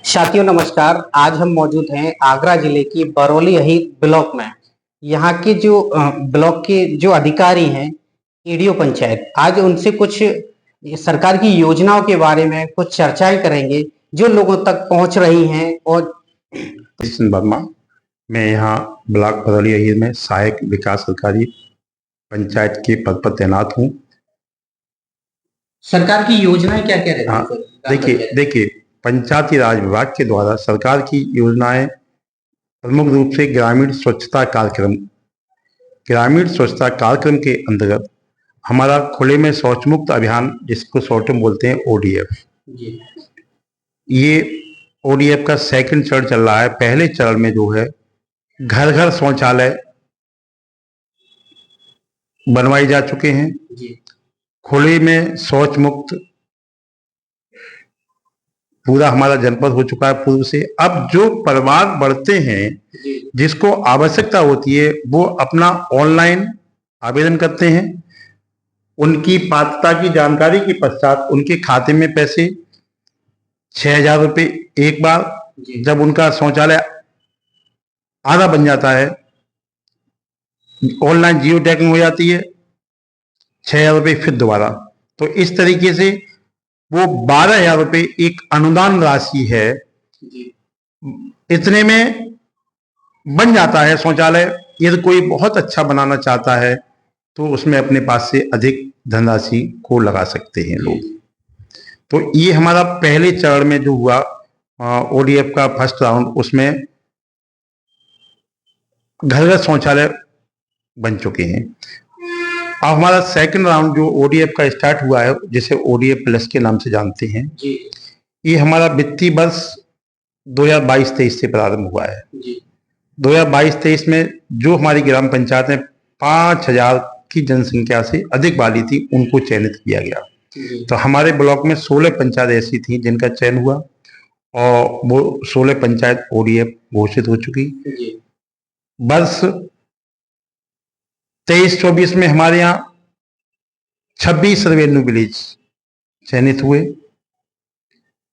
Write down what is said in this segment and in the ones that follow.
साथियों नमस्कार। आज हम मौजूद हैं आगरा जिले की बरौली अहीर ब्लॉक में। यहाँ के जो ब्लॉक के जो अधिकारी हैं ईडीओ पंचायत, आज उनसे कुछ सरकार की योजनाओं के बारे में कुछ चर्चाएं करेंगे जो लोगों तक पहुंच रही हैं। और कृष्ण वर्मा, मैं यहाँ ब्लॉक बरौली अहीर में सहायक विकास अधिकारी पंचायत के पद पर तैनात हूँ। सरकार की योजनाएं क्या क्या रहती हैं? देखिए पंचायती राज विभाग के द्वारा सरकार की योजनाएं प्रमुख रूप से ग्रामीण स्वच्छता कार्यक्रम के अंतर्गत हमारा खुले में शौच मुक्त अभियान, जिसको शॉर्ट में बोलते हैं ओडीएफ, ये ओडीएफ का सेकंड चरण चल रहा है। पहले चरण में जो है घर घर शौचालय बनवाए जा चुके हैं, खुले में शौच मुक्त पूरा हमारा जनपद हो चुका है पूर्व से। अब जो परिवार बढ़ते हैं, जिसको आवश्यकता होती है, वो अपना ऑनलाइन आवेदन करते हैं। उनकी पात्रता की जानकारी के पश्चात उनके खाते में पैसे 6,000 रुपये एक बार, जब उनका शौचालय आधा बन जाता है, ऑनलाइन जियो टैगिंग हो जाती है, 6,000 रुपये फिर दोबारा। तो इस तरीके से वो 12,000 रुपये एक अनुदान राशि है, इतने में बन जाता है शौचालय। यदि कोई बहुत अच्छा बनाना चाहता है तो उसमें अपने पास से अधिक धनराशि को लगा सकते हैं लोग। तो ये हमारा पहले चरण में जो हुआ ओडीएफ का फर्स्ट राउंड, उसमें घर घर शौचालय बन चुके हैं। अब हमारा सेकंड राउंड जो ओडीएफ का स्टार्ट हुआ है, जिसे ओडीएफ प्लस के नाम से जानते हैं, ये हमारा वित्तीय वर्ष 2022-23 से प्रारंभ हुआ है। 2022-23 में जो हमारी ग्राम पंचायत में 5,000 की जनसंख्या से अधिक वाली थी, उनको चयनित किया गया। तो हमारे ब्लॉक में 16 पंचायत ऐसी थी जिनका चयन हुआ, और वो 16 पंचायत ओडीएफ घोषित हो चुकी। वर्ष 23-24 में हमारे यहाँ 26 रेवेन्यू विलेज चयनित हुए।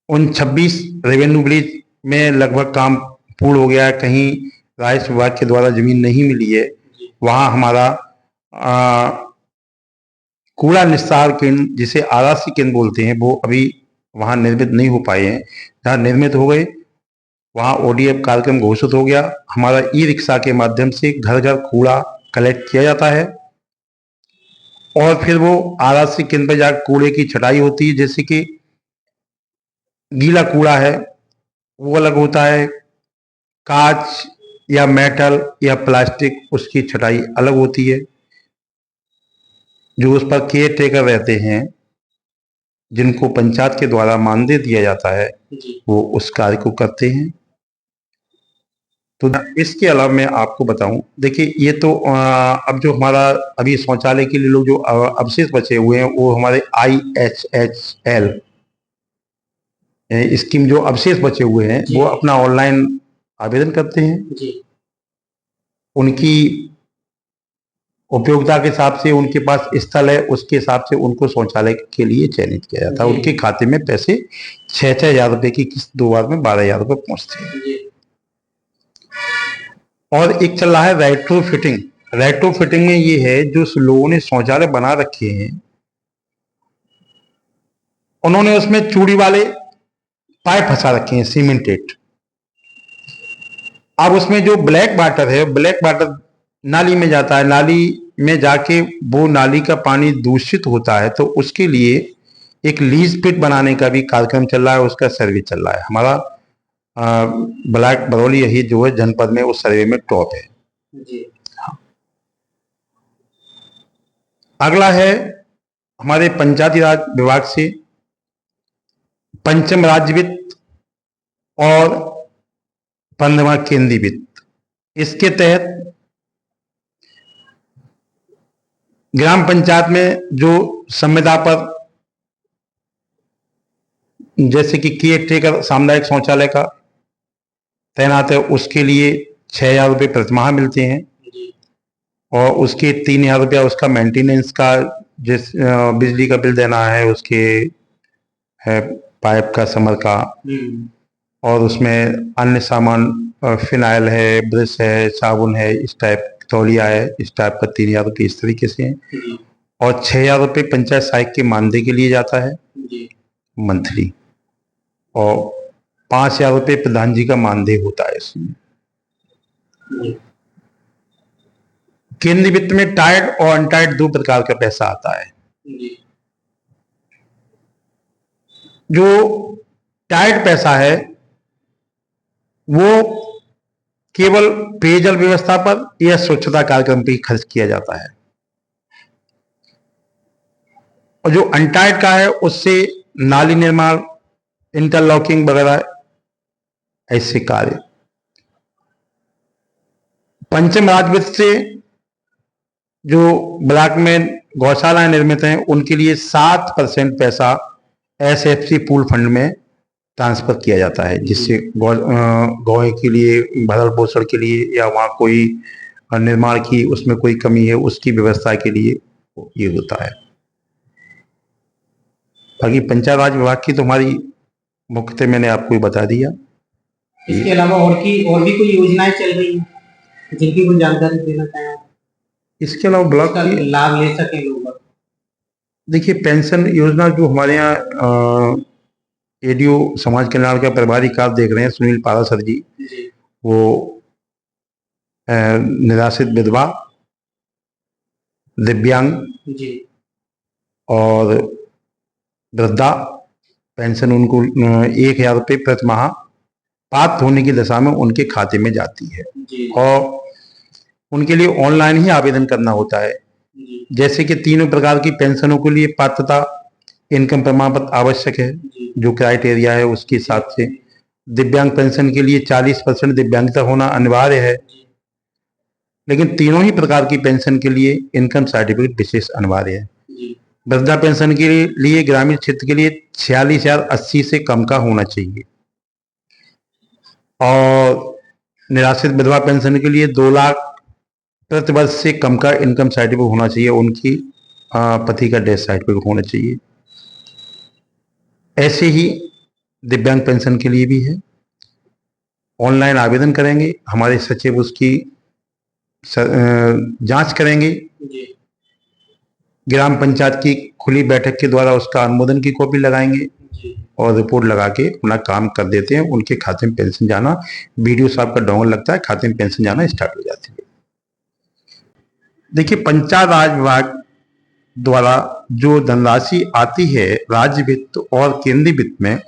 उन 26 रेवेन्यू विलेज में लगभग काम पूर्ण हो गया है। कहीं राजस्व विभाग के द्वारा जमीन नहीं मिली है, वहाँ हमारा कूड़ा निस्तार केंद्र, जिसे आवासीय केंद्र बोलते हैं, वो अभी वहाँ निर्मित नहीं हो पाए हैं। जहाँ निर्मित हो गए वहाँ ओडीएफ कार्यक्रम घोषित हो गया। हमारा ई रिक्शा के माध्यम से घर घर कूड़ा कलेक्ट किया जाता है, और फिर वो आवासीय केंद्र पर जाकर कूड़े की छटाई होती है। जैसे कि गीला कूड़ा है वो अलग होता है, कांच या मेटल या प्लास्टिक, उसकी छटाई अलग होती है। जो उस पर केयर टेकर रहते हैं, जिनको पंचायत के द्वारा मानदेय दिया जाता है, वो उस कार्य को करते हैं। तो इसके अलावा मैं आपको बताऊं, देखिए ये तो अब जो हमारा अभी शौचालय के लिए लोग जो अवशेष बचे हुए हैं, वो हमारे IHHL स्कीम जो अवशेष बचे हुए हैं, वो अपना ऑनलाइन आवेदन करते हैं। उनकी उपयोगिता के हिसाब से उनके पास स्थल है, उसके हिसाब से उनको शौचालय के लिए चयनित किया जाता है। उनके खाते में पैसे 6,000 रुपये की किस्त 2 बार में 12,000 रुपये पहुंचते हैं। और एक चल रहा है रेट्रो फिटिंग। रेट्रो फिटिंग में ये है, जो लोगों ने शौचालय बना रखे हैं, उन्होंने उसमें चूड़ी वाले पाइप फंसा रखे हैं, सीमेंटेड। अब उसमें जो ब्लैक वाटर है, ब्लैक वाटर नाली में जाता है, नाली में जाके वो नाली का पानी दूषित होता है। तो उसके लिए एक लीज पिट बनाने का भी कार्यक्रम चल रहा है, उसका सर्वे चल रहा है। हमारा ब्लॉक बरौली यही जो है जनपद में उस सर्वे में टॉप है। हाँ। अगला है हमारे पंचायती राज विभाग से पंचम राज्य वित्त और 15वां केंद्रीय वित्त। इसके तहत ग्राम पंचायत में जो संविदा पर, जैसे कि केयर टेकर सामुदायिक शौचालय का तैनात है, उसके लिए 6,000 रुपये प्रतिमाह मिलते हैं, और उसके 3,000 रुपया उसका मेंटेनेंस का, जिस बिजली का बिल देना है, उसके है पाइप का, समर का, और उसमें अन्य सामान फिनाइल है, ब्रश है, साबुन है, इस टाइप तौलिया है, इस टाइप का 3,000 रुपये इस तरीके से है। और 6,000 रुपये पंचायत सहायक के मानदेय के लिए जाता है मंथली, और 5,000 रुपये प्रधान जी का मानदेय होता है इसमें। केंद्रीय वित्त में टाइड और अनटाइड 2 प्रकार का पैसा आता है। जो टाइड पैसा है वो केवल पेयजल व्यवस्था पर या स्वच्छता कार्यक्रम पर ही खर्च किया जाता है, और जो अनटाइड का है उससे नाली निर्माण, इंटरलॉकिंग वगैरह ऐसे कार्य। पंचम राज वित्त से जो ब्लॉक में गौशालाएं निर्मित हैं उनके लिए 7% पैसा SFC पूल फंड में ट्रांसफर किया जाता है, जिससे गौ के लिए भरण पोषण के लिए या वहाँ कोई निर्माण की उसमें कोई कमी है उसकी व्यवस्था के लिए ये होता है। बाकी पंचायत राज विभाग की तो हमारी मुख्यतः मैंने आपको ही बता दिया। इसके अलावा और भी कोई योजनाएं चल रही हैं जिनकी कुछ जानकारी देना चाहें? इसके अलावा ब्लॉक का लाभ ले सके लोग। देखिए, पेंशन योजना जो हमारे यहाँ ADO समाज कल्याण का प्रभारी कार्य देख रहे हैं सुनील पारासर जी, वो निराश्रित विधवा, दिव्यांग और वृद्धा पेंशन उनको 1,000 रुपये प्रति माह प्राप्त होने की दशा में उनके खाते में जाती है, और उनके लिए ऑनलाइन ही आवेदन करना होता है। जैसे कि 3 प्रकार की पेंशनों के लिए पात्रता इनकम प्रमाण पत्र आवश्यक है, जो क्राइटेरिया है उसके हिसाब से। दिव्यांग पेंशन के लिए 40% दिव्यांगता होना अनिवार्य है, लेकिन तीनों ही प्रकार की पेंशन के लिए इनकम सर्टिफिकेट विशेष अनिवार्य है। वृद्धा पेंशन के लिए ग्रामीण क्षेत्र के लिए 46,080 से कम का होना चाहिए, और निराश्रित विधवा पेंशन के लिए 2 लाख प्रति वर्ष से कम का इनकम सर्टिफिकेट होना चाहिए, उनकी पति का डेथ सर्टिफिकेट होना चाहिए। ऐसे ही दिव्यांग पेंशन के लिए भी है। ऑनलाइन आवेदन करेंगे, हमारे सचिव उसकी जांच करेंगे, ग्राम पंचायत की खुली बैठक के द्वारा उसका अनुमोदन की कॉपी लगाएंगे और रिपोर्ट लगा के अपना काम कर देते हैं। उनके खाते में पेंशन जाना, BDO साहब का डोंगल लगता है, खाते में पेंशन जाना स्टार्ट हो जाती है। देखिए, पंचायत राज विभाग द्वारा जो धनराशि आती है राज्य वित्त और केंद्रीय वित्त में,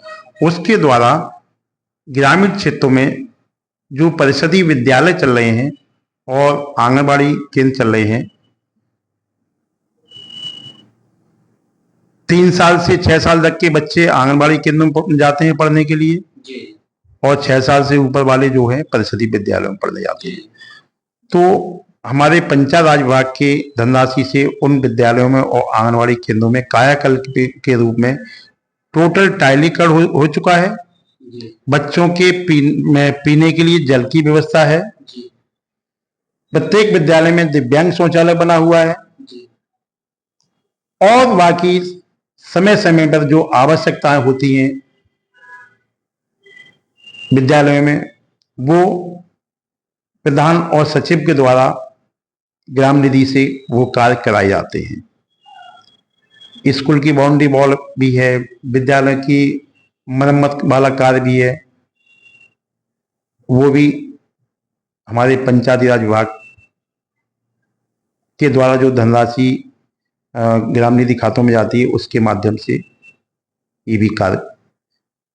उसके द्वारा ग्रामीण क्षेत्रों में जो परिषदीय विद्यालय चल रहे हैं और आंगनबाड़ी केंद्र चल रहे हैं, 3 साल से 6 साल तक के बच्चे आंगनबाड़ी केंद्र में जाते हैं पढ़ने के लिए, और 6 साल से ऊपर वाले जो है परिषदीय विद्यालयों में पढ़ने जाते हैं। तो हमारे पंचायत राज विभाग के धनराशि से उन विद्यालयों में और आंगनबाड़ी केंद्रों में कायाकल्प के रूप में टोटल टाइलीकरण हो चुका है। बच्चों के पीने के लिए जल की व्यवस्था है। प्रत्येक विद्यालय में दिव्यांग शौचालय बना हुआ है, और बाकी समय समय पर जो आवश्यकताएं होती हैं विद्यालयों में, वो प्रधान और सचिव के द्वारा ग्राम निधि से वो कार्य कराए जाते हैं। स्कूल की बाउंड्री वॉल भी है, विद्यालय की मरम्मत वाला कार्य भी है, वो भी हमारे पंचायती राज विभाग के द्वारा जो धनराशि ग्राम निधि खातों में जाती है उसके माध्यम से ये भी कार्य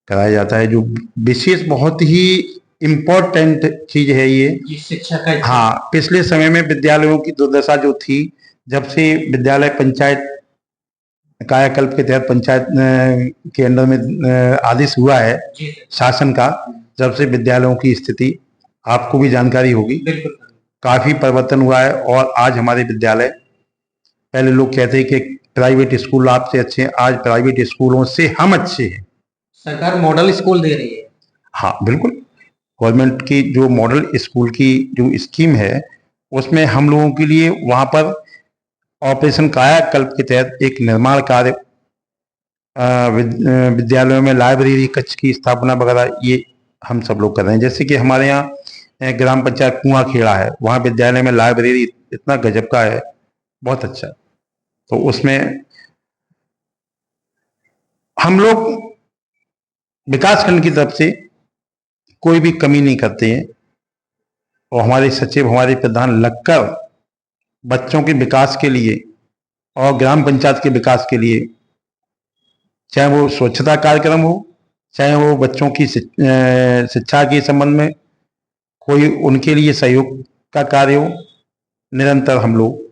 कराया जाता है। जो विशेष बहुत ही इम्पोर्टेंट चीज है ये शिक्षा का। हाँ, पिछले समय में विद्यालयों की दुर्दशा जो थी, जब से विद्यालय पंचायत कायाकल्प के तहत पंचायत के अंदर में आदेश हुआ है शासन का, जब से विद्यालयों की स्थिति आपको भी जानकारी होगी, काफी परिवर्तन हुआ है। और आज हमारे विद्यालय, पहले लोग कहते हैं कि प्राइवेट स्कूल आपसे अच्छे हैं, आज प्राइवेट स्कूलों से हम अच्छे हैं। सरकार मॉडल स्कूल दे रही है। हाँ बिल्कुल, गवर्नमेंट की जो मॉडल स्कूल की जो स्कीम है उसमें हम लोगों के लिए वहाँ पर ऑपरेशन कायाकल्प के तहत एक निर्माण कार्य, विद्यालयों में लाइब्रेरी कक्ष की स्थापना वगैरह, ये हम सब लोग कर रहे हैं। जैसे कि हमारे यहाँ ग्राम पंचायत कुआं खेड़ा है, वहाँ विद्यालय में लाइब्रेरी इतना गजब का है, बहुत अच्छा। तो उसमें हम लोग विकास खंड की तरफ से कोई भी कमी नहीं करते हैं, और हमारे सचिव, हमारे प्रधान लगकर बच्चों के विकास के लिए और ग्राम पंचायत के विकास के लिए, चाहे वो स्वच्छता कार्यक्रम हो, चाहे वो बच्चों की शिक्षा के संबंध में कोई उनके लिए सहयोग का कार्य हो, निरंतर हम लोग